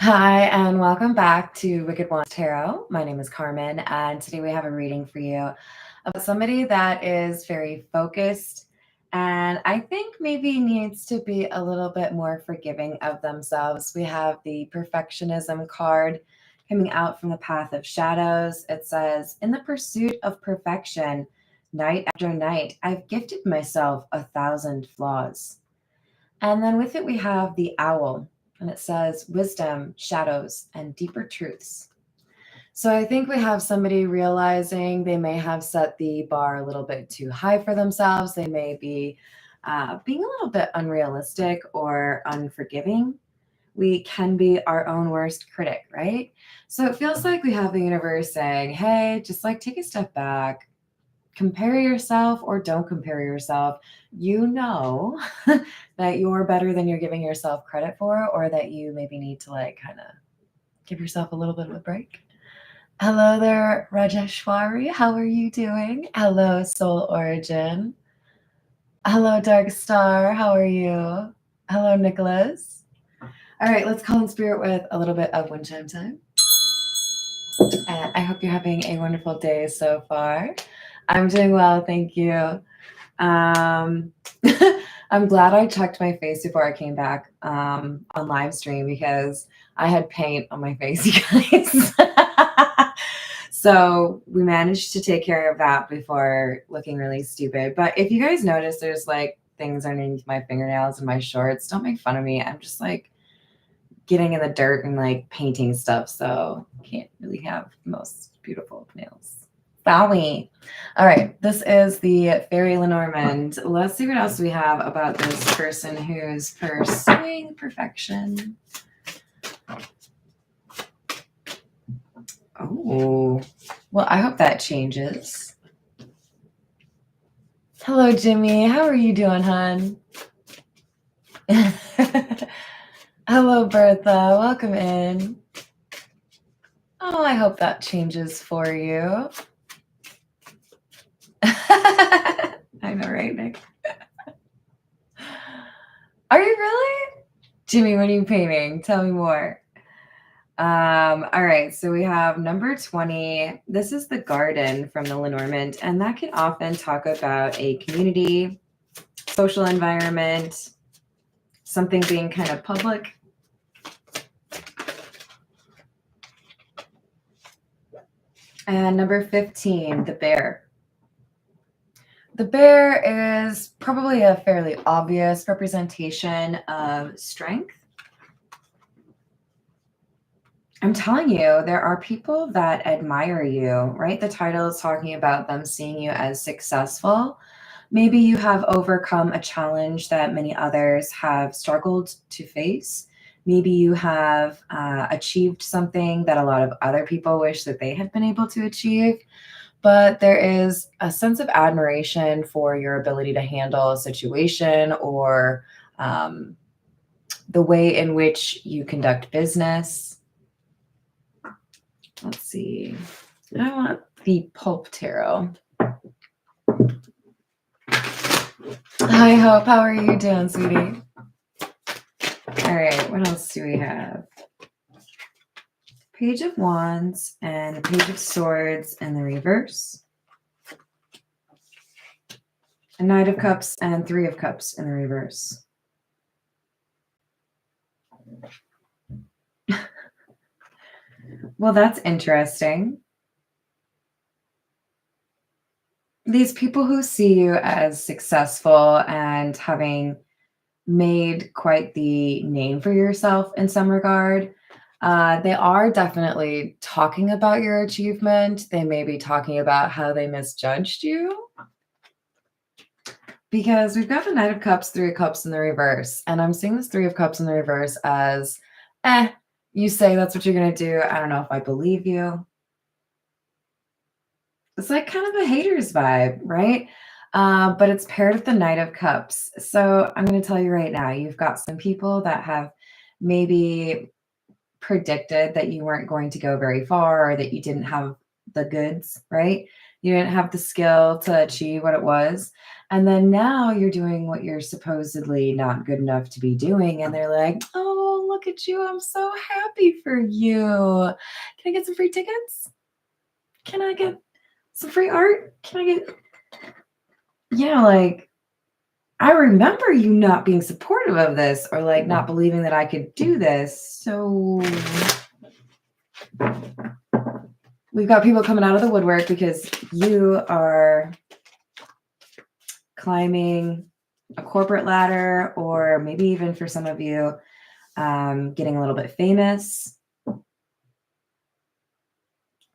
Hi, and welcome back to Wicked Ones Tarot. My name is Carmen, and today we have a reading for you about somebody that is very focused and I think maybe needs to be a little bit more forgiving of themselves. We have the perfectionism card coming out from the Path of Shadows. It says, "In the pursuit of perfection, night after night, I've gifted myself 1,000 flaws." And then with it, we have the owl, and it says wisdom, shadows, and deeper truths. So I think we have somebody realizing they may have set the bar a little bit too high for themselves. They may be being a little bit unrealistic or unforgiving. We can be our own worst critic, right? So it feels like we have the universe saying, hey, just like take a step back, compare yourself or don't compare yourself. You know that you're better than you're giving yourself credit for, or that you maybe need to like kind of give yourself a little bit of a break. Hello there, Rajeshwari. How are you doing? Hello, Soul Origin. Hello, Dark Star. How are you? Hello, Nicholas. All right, let's call in spirit with a little bit of wind chime time. And I hope you're having a wonderful day so far. I'm doing well, thank you. Um, I'm glad I checked my face before I came back on live stream because I had paint on my face, you guys. So we managed to take care of that before looking really stupid. But if you guys notice there's like things underneath my fingernails and my shorts, don't make fun of me. I'm just like getting in the dirt and like painting stuff. So can't really have the most beautiful nails. Bowie. All right, this is the Fairy Lenormand. Let's see what else we have about this person who's pursuing perfection. Oh, well, I hope that changes. Hello, Jimmy. How are you doing, hon? Hello, Bertha. Welcome in. Oh, I hope that changes for you. I know, right, Nick? Are you really? Jimmy, what are you painting? Tell me more. All right, so we have number 20. This is the garden from the Lenormand, and that can often talk about a community, social environment, something being kind of public. And number 15, the bear. The bear is probably a fairly obvious representation of strength. I'm telling you, there are people that admire you, right? The title is talking about them seeing you as successful. Maybe you have overcome a challenge that many others have struggled to face. Maybe you have achieved something that a lot of other people wish that they had been able to achieve. But there is a sense of admiration for your ability to handle a situation or the way in which you conduct business. Let's see. I want the Pulp Tarot. Hi, Hope. How are you doing, sweetie? All right. What else do we have? Page of Wands and the Page of Swords in the reverse. A Knight of Cups and Three of Cups in the reverse. Well, that's interesting. These people who see you as successful and having made quite the name for yourself in some regard, they are definitely talking about your achievement. They may be talking about how they misjudged you. Because we've got the Knight of Cups, Three of Cups in the reverse. And I'm seeing this Three of Cups in the reverse as, you say that's what you're going to do. I don't know if I believe you. It's like kind of a hater's vibe, right? But it's paired with the Knight of Cups. So I'm going to tell you right now, you've got some people that have maybe predicted that you weren't going to go very far or that you didn't have the goods, right? You didn't have the skill to achieve what it was. And then now you're doing what you're supposedly not good enough to be doing. And they're like, oh, look at you. I'm so happy for you. Can I get some free tickets? Can I get some free art? Can I get, like, I remember you not being supportive of this or like not believing that I could do this. So we've got people coming out of the woodwork because you are climbing a corporate ladder, or maybe even for some of you, getting a little bit famous.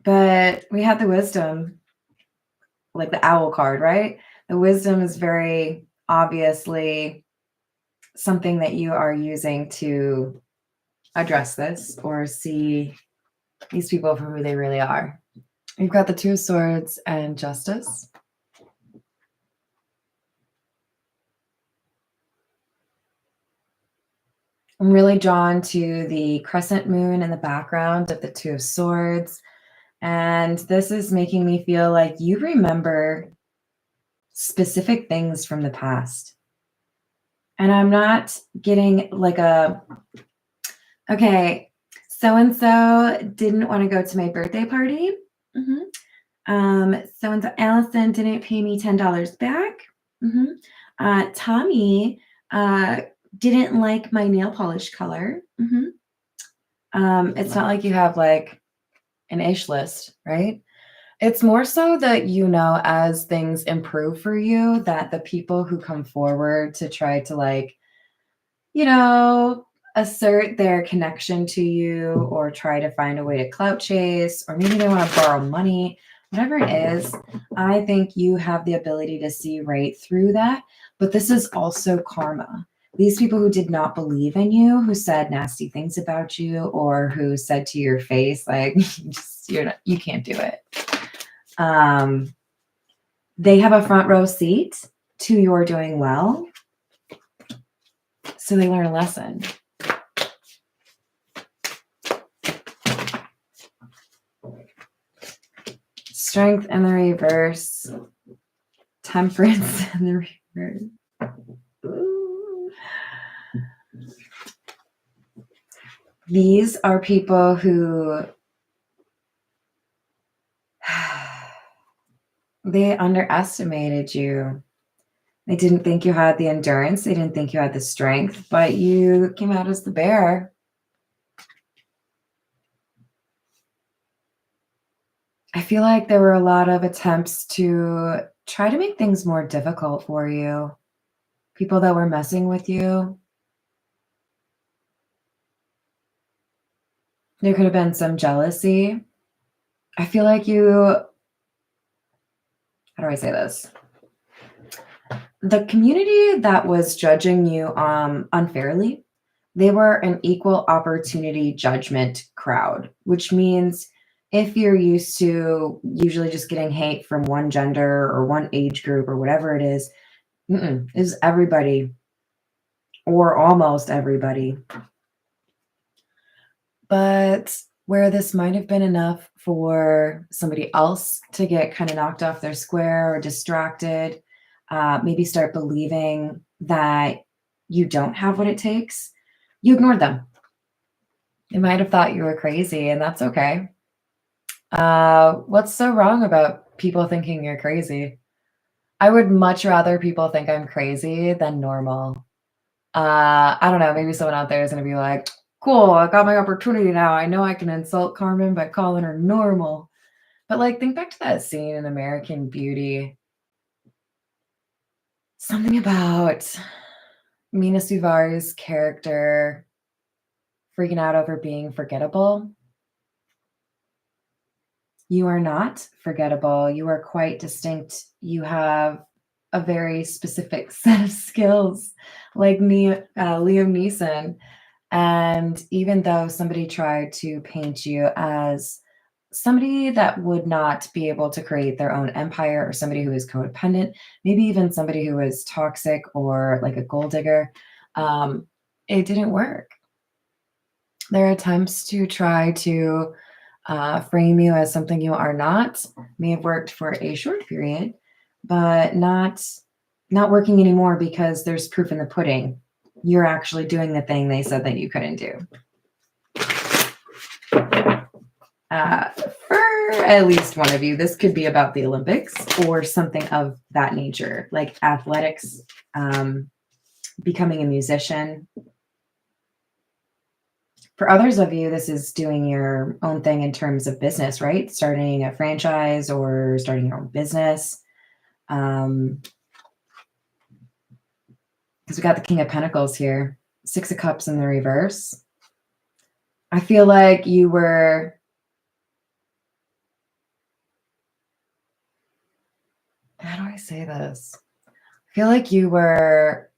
But we have the wisdom, like the owl card, right? The wisdom is very obviously something that you are using to address this or see these people for who they really are. You've got the Two of Swords and Justice. I'm really drawn to the crescent moon in the background of the Two of Swords. And this is making me feel like you remember specific things from the past. And I'm not getting like okay, so-and-so didn't want to go to my birthday party. So-and-so Allison didn't pay me $10 back. Tommy didn't like my nail polish color. It's not like you have like an ish list, right? It's more so that, as things improve for you, that the people who come forward to try to like, assert their connection to you or try to find a way to clout chase, or maybe they want to borrow money, whatever it is, I think you have the ability to see right through that. But this is also karma. These people who did not believe in you, who said nasty things about you, or who said to your face, like, you can't do it. They have a front row seat to your doing well. So they learn a lesson. Strength in the reverse. Temperance in the reverse. Ooh. These are people who they underestimated you. They didn't think you had the endurance. They didn't think you had the strength, but you came out as the bear. I feel like there were a lot of attempts to try to make things more difficult for you. People that were messing with you. There could have been some jealousy. I feel like how do I say this? The community that was judging you unfairly, they were an equal opportunity judgment crowd, which means if you're used to usually just getting hate from one gender or one age group or whatever it is everybody or almost everybody. But where this might have been enough for somebody else to get kind of knocked off their square or distracted, maybe start believing that you don't have what it takes, you ignored them. They might have thought you were crazy, and that's okay. What's so wrong about people thinking you're crazy? I would much rather people think I'm crazy than normal. I don't know, maybe someone out there is going to be like, cool, I got my opportunity now. I know I can insult Carmen by calling her normal. But like, think back to that scene in American Beauty. Something about Mina Suvar's character freaking out over being forgettable. You are not forgettable. You are quite distinct. You have a very specific set of skills, like Liam Neeson. And even though somebody tried to paint you as somebody that would not be able to create their own empire, or somebody who is codependent, maybe even somebody who is toxic or like a gold digger, it didn't work. There are attempts to try to frame you as something you are not. May have worked for a short period, but not working anymore because there's proof in the pudding. You're actually doing the thing they said that you couldn't do. For at least one of you, this could be about the Olympics or something of that nature, like athletics, becoming a musician. For others of you, this is doing your own thing in terms of business, right? Starting a franchise or starting your own business. Because we got the King of Pentacles here, Six of Cups in the reverse. I feel like you were... How do I say this? I feel like you were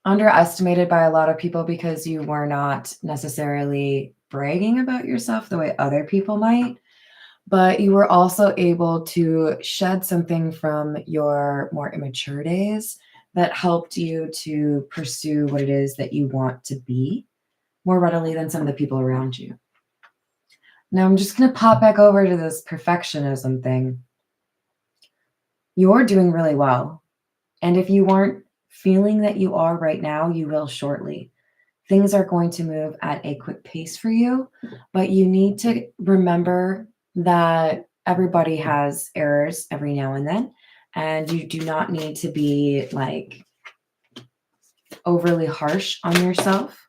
underestimated by a lot of people because you were not necessarily bragging about yourself the way other people might, but you were also able to shed something from your more immature days that helped you to pursue what it is that you want to be more readily than some of the people around you. Now I'm just going to pop back over to this perfectionism thing. You're doing really well. And if you aren't feeling that you are right now, you will shortly. Things are going to move at a quick pace for you, but you need to remember that everybody has errors every now and then, and you do not need to be like overly harsh on yourself.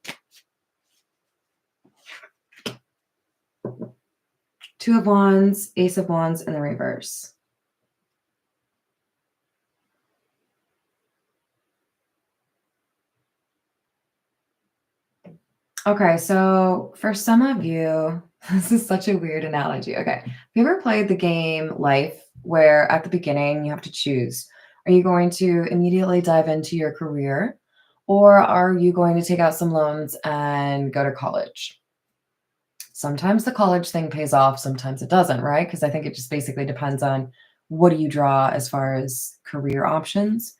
Two of Wands, Ace of Wands in the reverse. Okay, so for some of you, this is such a weird analogy. Okay, have you ever played the game Life, where at the beginning you have to choose? Are you going to immediately dive into your career, or are you going to take out some loans and go to college? Sometimes the college thing pays off, sometimes it doesn't, right? Because I think it just basically depends on what do you draw as far as career options.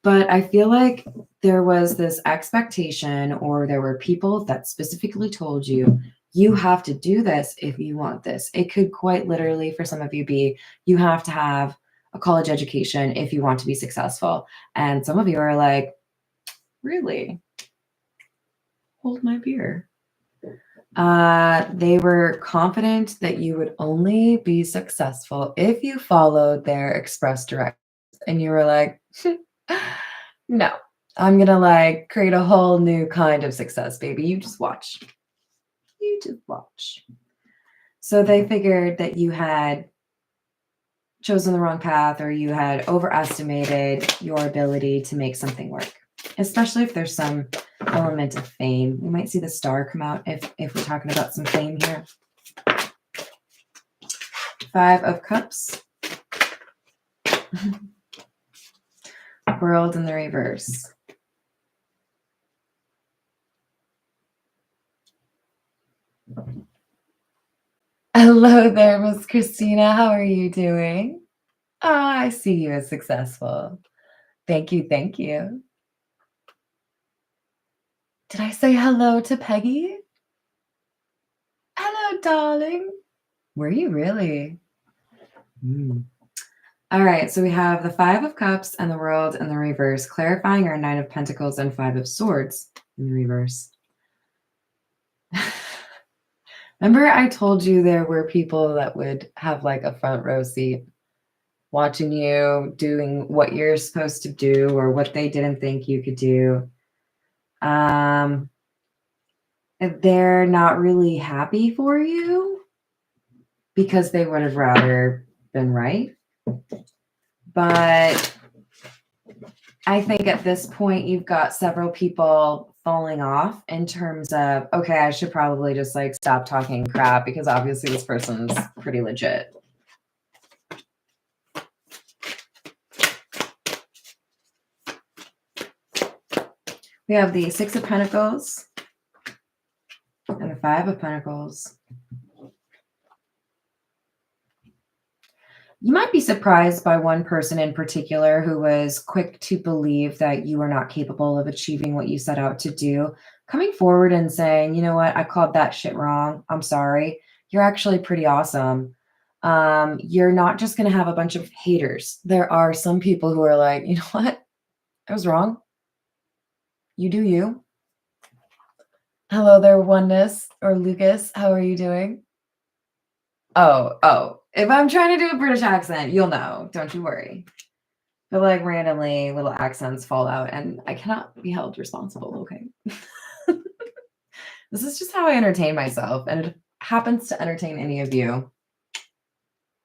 But I feel like there was this expectation, or there were people that specifically told you, you have to do this if you want this. It could quite literally, for some of you, be you have to have a college education if you want to be successful. And some of you are like, really? Hold my beer. They were confident that you would only be successful if you followed their express directions. And you were like, no, I'm gonna like create a whole new kind of success, baby. You just watch. You just watch. So they figured that you had chosen the wrong path, or you had overestimated your ability to make something work, especially if there's some element of fame. We might see the star come out if we're talking about some fame here. Five of Cups. World in the reverse. Hello there, Miss Christina. How are you doing? Ah, I see you as successful. Thank you, thank you. Did I say hello to Peggy? Hello, darling. Were you really? All right, so we have the Five of Cups and the World in the reverse, clarifying our Nine of Pentacles and Five of Swords in the reverse. Remember I told you there were people that would have like a front row seat watching you doing what you're supposed to do or what they didn't think you could do. They're not really happy for you because they would have rather been right. But I think at this point, you've got several people falling off in terms of, okay, I should probably just like stop talking crap because obviously this person's pretty legit. We have the Six of Pentacles and the Five of Pentacles. You might be surprised by one person in particular who was quick to believe that you are not capable of achieving what you set out to do, coming forward and saying, you know what, I called that shit wrong. I'm sorry. you're actually pretty awesome. You're not just going to have a bunch of haters. There are some people who are like, you know what? I was wrong. You do you. Hello there, Oneness or Lucas. How are you doing? Oh. If I'm trying to do a British accent, you'll know. Don't you worry. But like randomly little accents fall out and I cannot be held responsible, okay? This is just how I entertain myself, and it happens to entertain any of you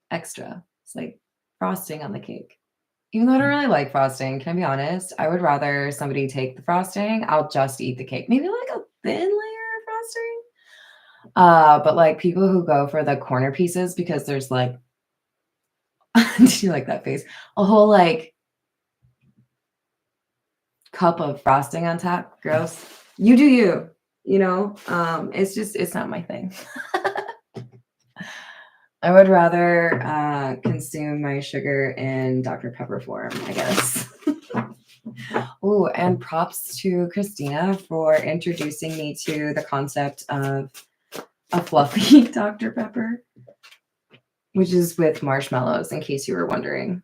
extra. It's like frosting on the cake. Even though I don't really like frosting, can I be honest? I would rather somebody take the frosting. I'll just eat the cake. Maybe like a thin layer of frosting. But like people who go for the corner pieces because there's like, do you like that face? A whole like cup of frosting on top. Gross. You do you, you know? It's not my thing. I would rather consume my sugar in Dr. Pepper form, I guess. Oh, and props to Christina for introducing me to the concept of a fluffy Dr. Pepper, which is with marshmallows, in case you were wondering.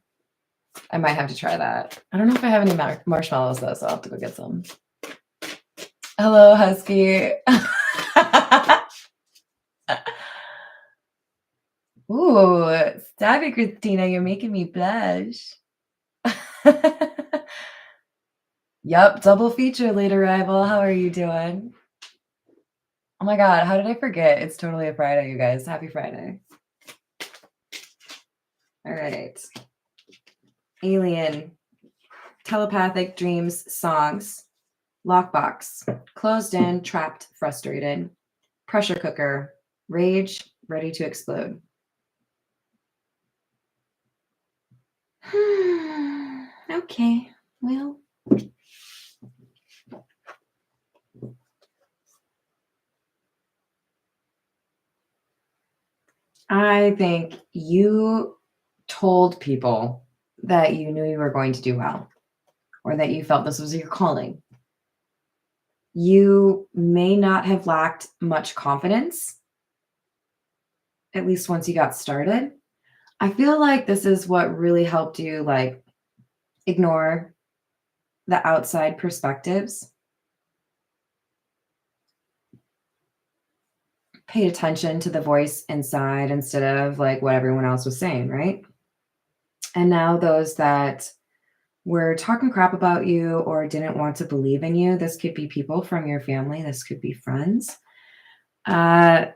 I might have to try that. I don't know if I have any marshmallows, though, so I'll have to go get some. Hello, Husky. Ooh, stop it, Christina. You're making me blush. Yep, double feature, late arrival. How are you doing? Oh my God, how did I forget? It's totally a Friday, you guys. Happy Friday. All right. Alien, telepathic dreams, songs, lockbox, closed in, trapped, frustrated, pressure cooker, rage, ready to explode. Okay, well. I think you told people that you knew you were going to do well, or that you felt this was your calling. You may not have lacked much confidence, at least once you got started. I feel like this is what really helped you like ignore the outside perspectives. Pay attention to the voice inside instead of like what everyone else was saying, right? And now those that were talking crap about you or didn't want to believe in you, this could be people from your family, this could be friends. They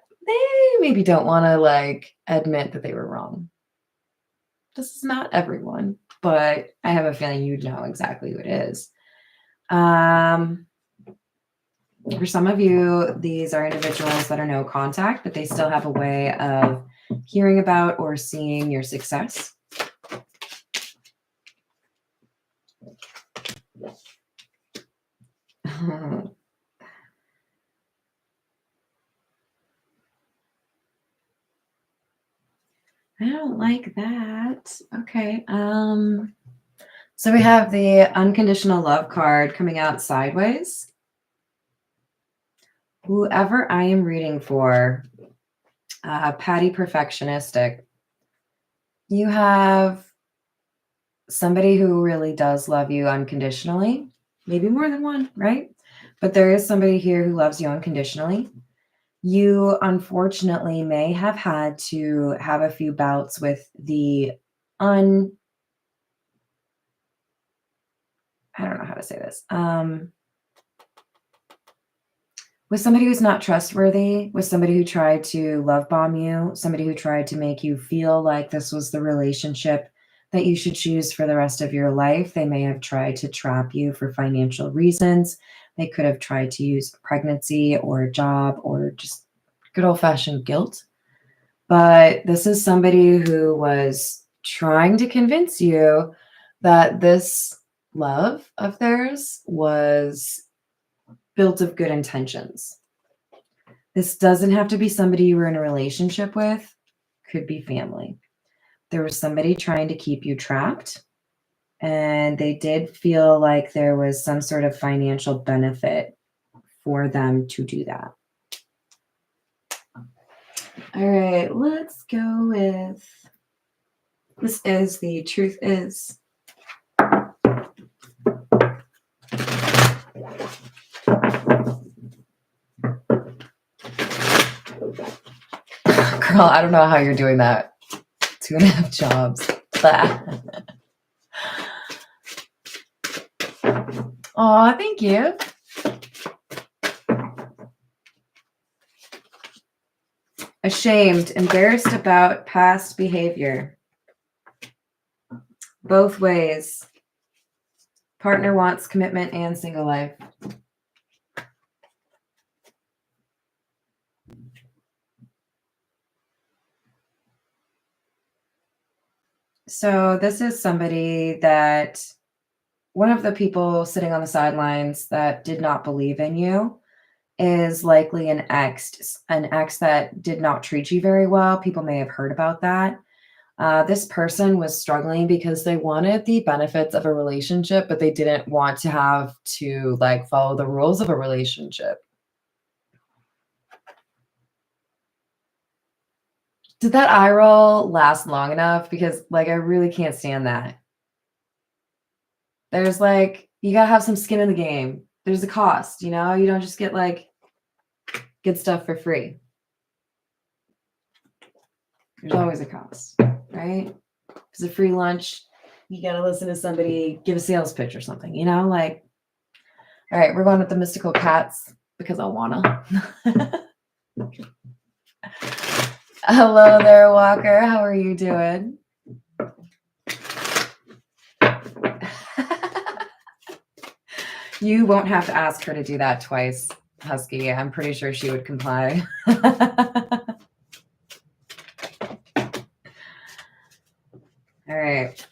maybe don't want to like admit that they were wrong. This is not everyone, but I have a feeling you know exactly who it is. For some of you, these are individuals that are no contact, but they still have a way of hearing about or seeing your success. I don't like that. Okay. So we have the unconditional love card coming out sideways. Whoever I am reading for, Patty Perfectionistic, you have somebody who really does love you unconditionally, maybe more than one, right? But there is somebody here who loves you unconditionally. You unfortunately may have had to have a few bouts with the I don't know how to say this. With somebody who's not trustworthy, with somebody who tried to love bomb you, somebody who tried to make you feel like this was the relationship that you should choose for the rest of your life. They may have tried to trap you for financial reasons. They could have tried to use pregnancy or a job or just good old-fashioned guilt. But this is somebody who was trying to convince you that this love of theirs was built of good intentions. This doesn't have to be somebody you were in a relationship with, could be family. There was somebody trying to keep you trapped, and they did feel like there was some sort of financial benefit for them to do that. All right, let's go with, this is the truth is. Girl, I don't know how you're doing that. 2.5 jobs. Aw, thank you. Ashamed, embarrassed about past behavior. Both ways. Partner wants commitment and single life. So this is somebody that, one of the people sitting on the sidelines that did not believe in you is likely an ex that did not treat you very well. People may have heard about that. This person was struggling because they wanted the benefits of a relationship, but they didn't want to have to like follow the rules of a relationship. Did that eye roll last long enough? Because like, I really can't stand that. There's like, you gotta have some skin in the game. There's a cost, you know? You don't just get like good stuff for free. There's always a cost, right? It's a free lunch. You gotta listen to somebody give a sales pitch or something, you know? Like, all right, we're going with the mystical cats because I wanna. Hello there, Walker. How are you doing? You won't have to ask her to do that twice, Husky. I'm pretty sure she would comply. All right.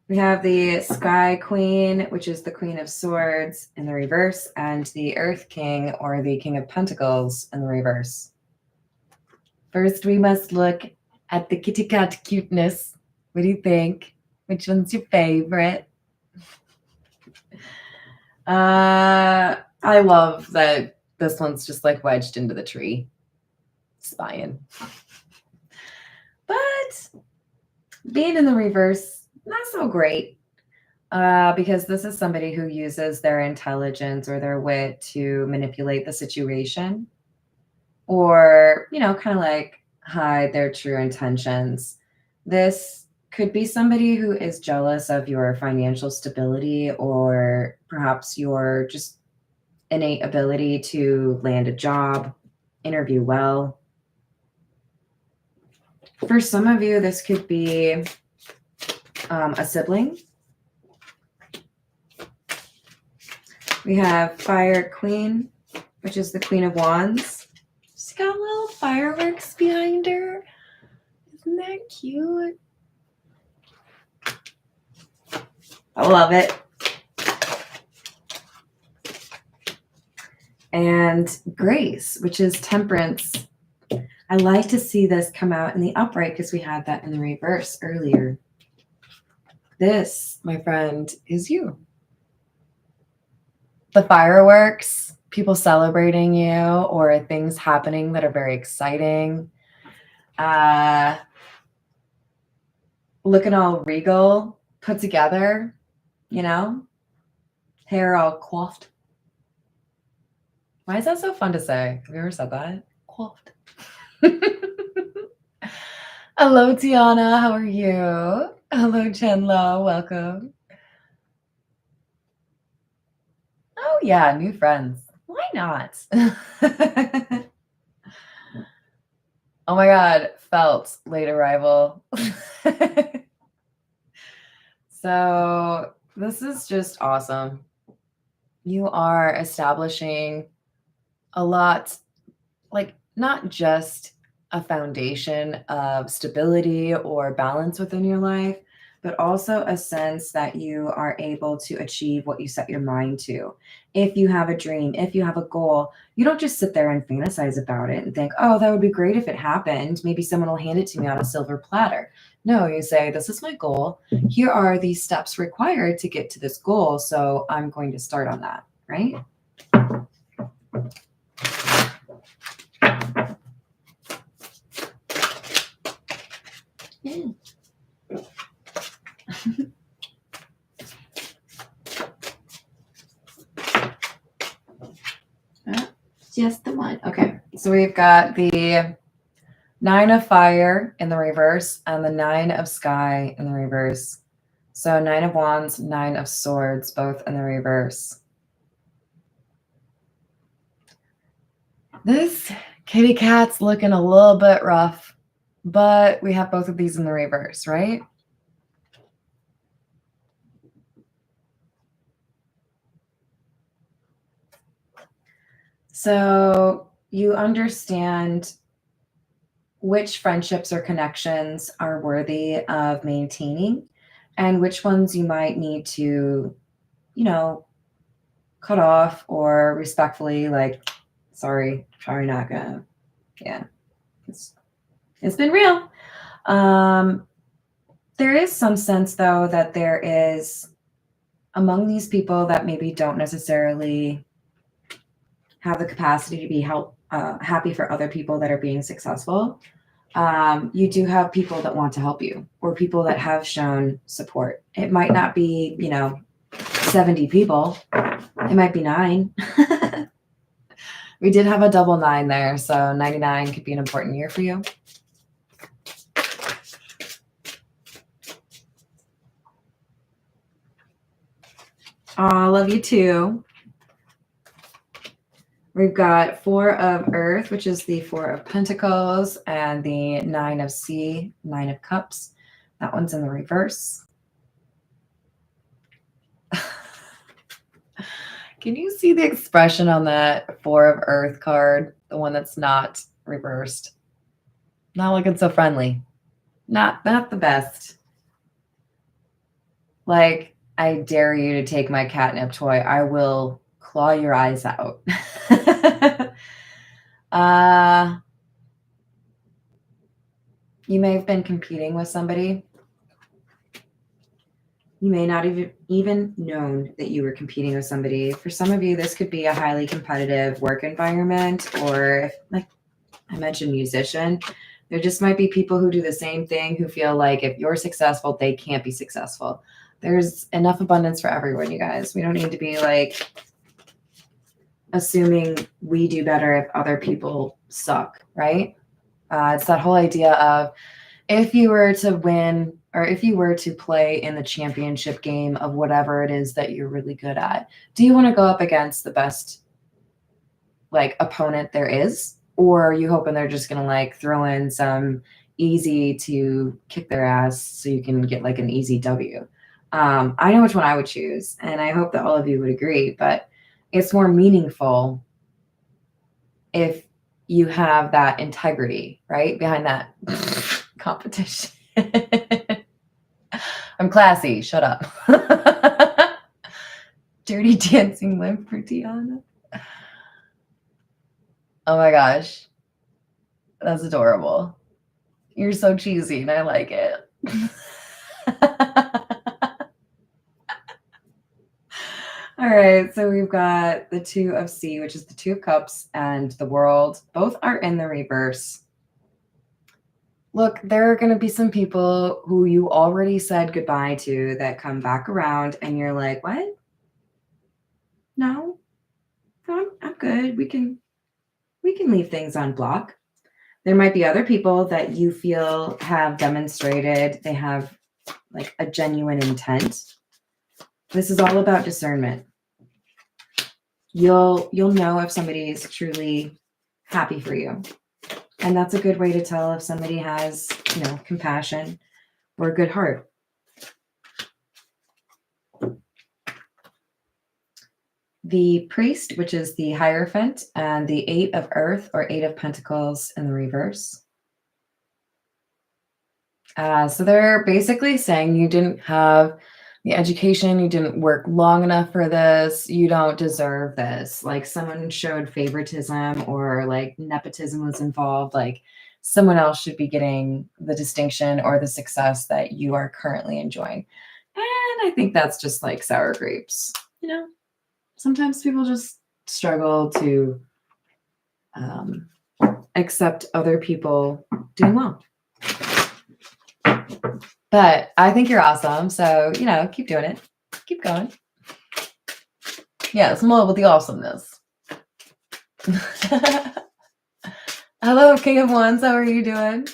We have the Sky Queen, which is the Queen of Swords in the reverse, and the Earth King, or the King of Pentacles, in the reverse. First, we must look at the kitty cat cuteness. What do you think? Which one's your favorite? I love that this one's just like wedged into the tree, spying. But being in the reverse, not so great, because this is somebody who uses their intelligence or their wit to manipulate the situation, or, you know, kind of like hide their true intentions. This could be somebody who is jealous of your financial stability, or perhaps your just innate ability to land a job, interview well. For some of you, this could be a sibling. We have Fire Queen, which is the Queen of Wands. She's got little fireworks behind her. Isn't that cute? I love it. And Grace, which is Temperance. I like to see this come out in the upright because we had that in the reverse earlier. This, my friend, is you. The fireworks, people celebrating you, or things happening that are very exciting. Looking all regal, put together, you know? Hair all coiffed. Why is that so fun to say? Have you ever said that? Coiffed. Hello, Tiana. How are you? Hello, Chenlo. Welcome. Oh, yeah. New friends. Why not? Oh, my God. Felt late arrival. So this is just awesome. You are establishing a lot, like not just a foundation of stability or balance within your life, but also a sense that you are able to achieve what you set your mind to. If you have a dream, if you have a goal, you don't just sit there and fantasize about it and think, oh, that would be great if it happened. Maybe someone will hand it to me on a silver platter. No, you say, this is my goal. Here are the steps required to get to this goal. So I'm going to start on that, right? Mm. Just the one. Okay, so we've got the 9 of Fire in the reverse and the 9 of Sky in the reverse. So 9 of Wands, 9 of Swords, both in the reverse. This kitty cat's looking a little bit rough, but we have both of these in the reverse, right? So you understand which friendships or connections are worthy of maintaining and which ones you might need to, cut off or respectfully, like, sorry, not gonna, yeah, it's been real. There is some sense, though, that there is among these people that maybe don't necessarily have the capacity to be happy for other people that are being successful. You do have people that want to help you or people that have shown support. It might not be, 70 people. It might be 9. We did have a double 9 there, so 99 could be an important year for you. I love you too. We've got 4 of Earth, which is the 4 of Pentacles, and the 9 of Sea, 9 of Cups. That one's in the reverse. Can you see the expression on that 4 of Earth card? The one that's not reversed. Not looking so friendly. Not the best. Like, I dare you to take my catnip toy. I will claw your eyes out. You may have been competing with somebody. You may not even known that you were competing with somebody. For some of you, this could be a highly competitive work environment, or like I mentioned, musician. There just might be people who do the same thing who feel like if you're successful, they can't be successful. There's enough abundance for everyone, you guys. We don't need to be like assuming we do better if other people suck, right? It's that whole idea of if you were to win or if you were to play in the championship game of whatever it is that you're really good at, do you want to go up against the best like opponent there is? Or are you hoping they're just going to like throw in some easy to kick their ass so you can get like an easy W? I know which one I would choose, and I hope that all of you would agree, but it's more meaningful if you have that integrity, right, behind that competition. I'm classy. Shut up. Dirty Dancing limp for Tiana. Oh my gosh. That's adorable. You're so cheesy and I like it. All right, so we've got the 2 of Sea, which is the 2 of Cups, and the World. Both are in the reverse. Look, there are going to be some people who you already said goodbye to that come back around and you're like, what? No, I'm good. We can leave things on block. There might be other people that you feel have demonstrated they have like a genuine intent. This is all about discernment. You'll know if somebody is truly happy for you. And that's a good way to tell if somebody has, compassion or a good heart. The Priest, which is the Hierophant, and the 8 of Earth or 8 of Pentacles in the reverse. So they're basically saying you didn't have the education, you didn't work long enough for this, you don't deserve this. Like someone showed favoritism or like nepotism was involved, like someone else should be getting the distinction or the success that you are currently enjoying. And I think that's just like sour grapes. Sometimes people just struggle to accept other people doing well. But I think you're awesome. So, keep doing it. Keep going. Yes, more with the awesomeness. Hello, King of Wands. How are you doing?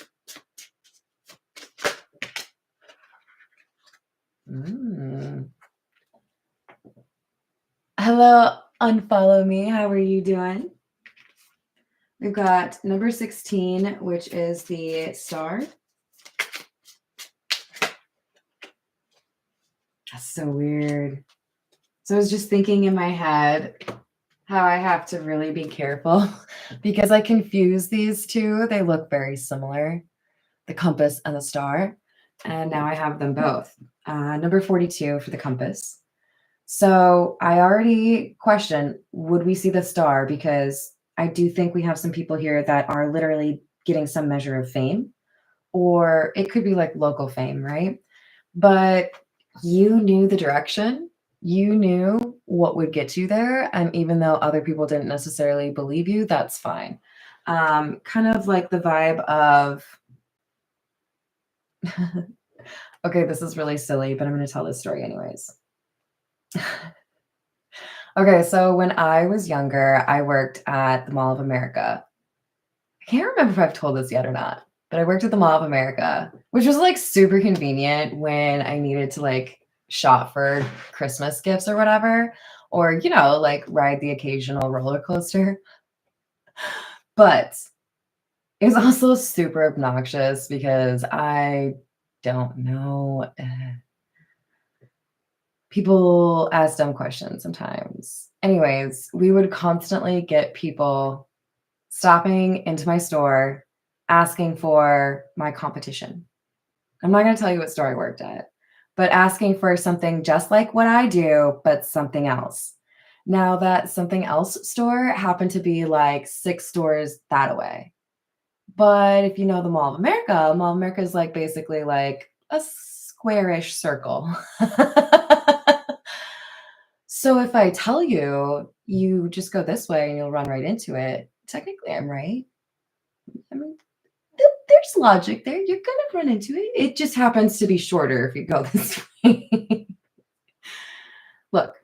Hello, Unfollow Me. How are you doing? We've got number 16, which is the star. That's so weird. So I was just thinking in my head how I have to really be careful because I confuse these two. They look very similar, the compass and the star. And now I have them both. Number 42 for the compass. So I already question, would we see the star? Because I do think we have some people here that are literally getting some measure of fame, or it could be like local fame, right? But you knew the direction, you knew what would get you there. And even though other people didn't necessarily believe you, that's fine. Kind of like the vibe of, okay, this is really silly, but I'm going to tell this story anyways. Okay, so when I was younger, I worked at the Mall of America. I can't remember if I've told this yet or not, but I worked at the Mall of America, which was like super convenient when I needed to like shop for Christmas gifts or whatever, or, like ride the occasional roller coaster. But it was also super obnoxious because I don't know. People ask dumb questions sometimes. Anyways, we would constantly get people stopping into my store asking for my competition. I'm not going to tell you what store I worked at, but asking for something just like what I do, but something else. Now, that something else store happened to be like 6 stores that away. But if you know the Mall of America, Mall of America is like basically like a squarish circle. So if I tell you, you just go this way and you'll run right into it, technically I'm right. I mean, there's logic there. You're gonna run into it. It just happens to be shorter if you go this way. Look,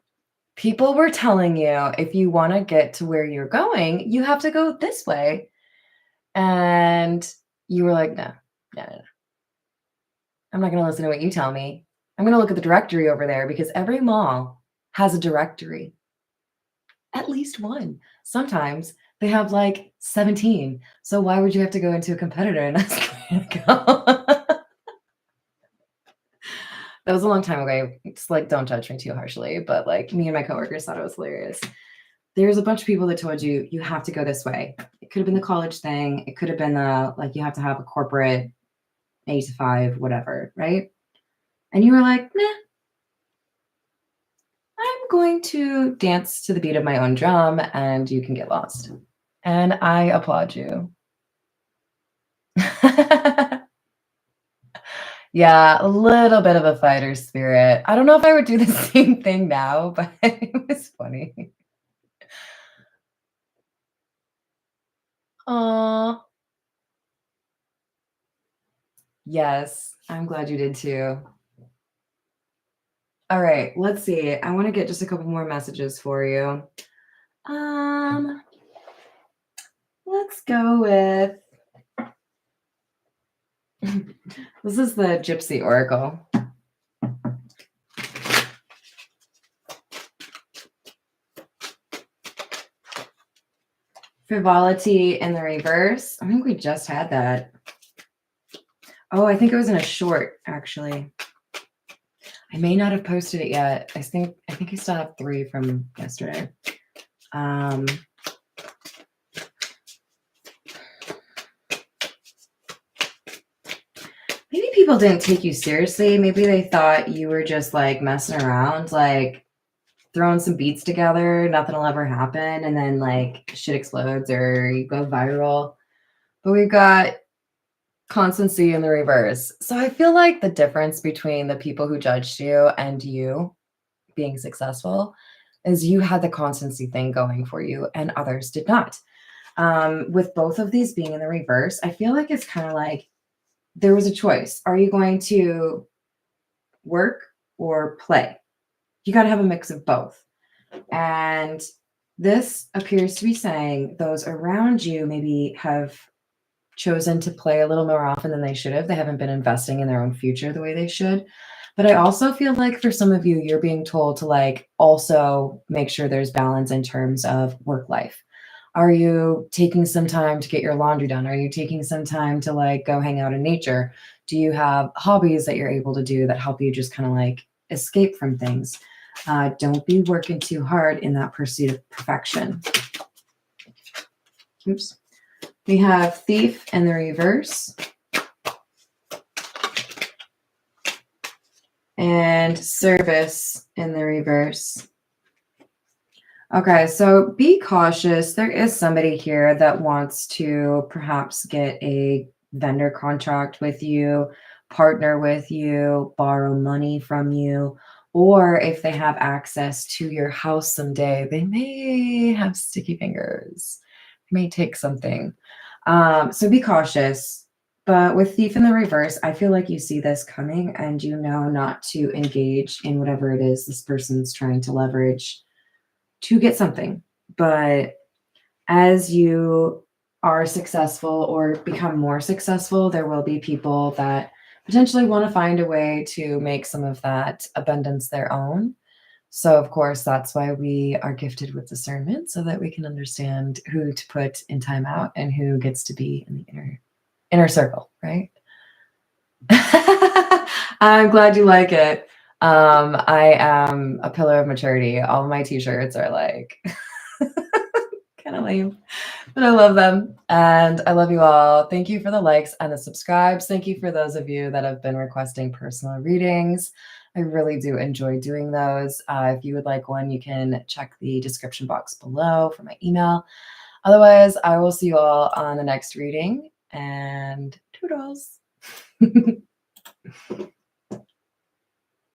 people were telling you if you want to get to where you're going, you have to go this way. And you were like, no, no, no, no. I'm not going to listen to what you tell me. I'm going to look at the directory over there because every mall has a directory. At least one. Sometimes they have like 17. So why would you have to go into a competitor and ask where to go? That was a long time ago. It's like, don't judge me too harshly, but like me and my coworkers thought it was hilarious. There's a bunch of people that told you, you have to go this way. It could have been the college thing. It could have been like, you have to have a corporate 8 to 5, whatever, right? And you were like, nah, I'm going to dance to the beat of my own drum and you can get lost. And I applaud you. Yeah, a little bit of a fighter spirit. I don't know if I would do the same thing now, but it was funny. Aw. Yes, I'm glad you did too. All right, let's see. I want to get just a couple more messages for you. Let's go with this is the Gypsy Oracle. Frivolity in the reverse. I think we just had that. Oh, I think it was in a short, actually. I may not have posted it yet. I think I still have 3 from yesterday. Maybe people didn't take you seriously. Maybe they thought you were just like messing around, like throwing some beats together, nothing will ever happen, and then like shit explodes or you go viral. But we've got constancy in the reverse. So I feel like the difference between the people who judged you and you being successful is you had the constancy thing going for you and others did not. With both of these being in the reverse, I feel like it's kind of like there was a choice. Are you going to work or play? You got to have a mix of both. And this appears to be saying those around you maybe have chosen to play a little more often than they should have. They haven't been investing in their own future the way they should. But I also feel like for some of you, you're being told to like also make sure there's balance in terms of work life. Are you taking some time to get your laundry done? Are you taking some time to like go hang out in nature? Do you have hobbies that you're able to do that help you just kind of like escape from things? Don't be working too hard in that pursuit of perfection. Oops. We have Thief in the reverse. And Service in the reverse. Okay, so be cautious. There is somebody here that wants to perhaps get a vendor contract with you, partner with you, borrow money from you, or if they have access to your house someday, they may have sticky fingers, may take something. So be cautious. But with Thief in the reverse, I feel like you see this coming and you know not to engage in whatever it is this person's trying to leverage to get something. But as you are successful or become more successful, there will be people that potentially want to find a way to make some of that abundance their own. So, of course, that's why we are gifted with discernment so that we can understand who to put in timeout and who gets to be in the inner circle, right? I'm glad you like it. I am a pillar of maturity. All my t-shirts are like kind of lame, but I love them. And I love you all. Thank you for the likes and the subscribes. Thank you for those of you that have been requesting personal readings. I really do enjoy doing those. If you would like one, you can check the description box below for my email. Otherwise, I will see you all on the next reading, and toodles.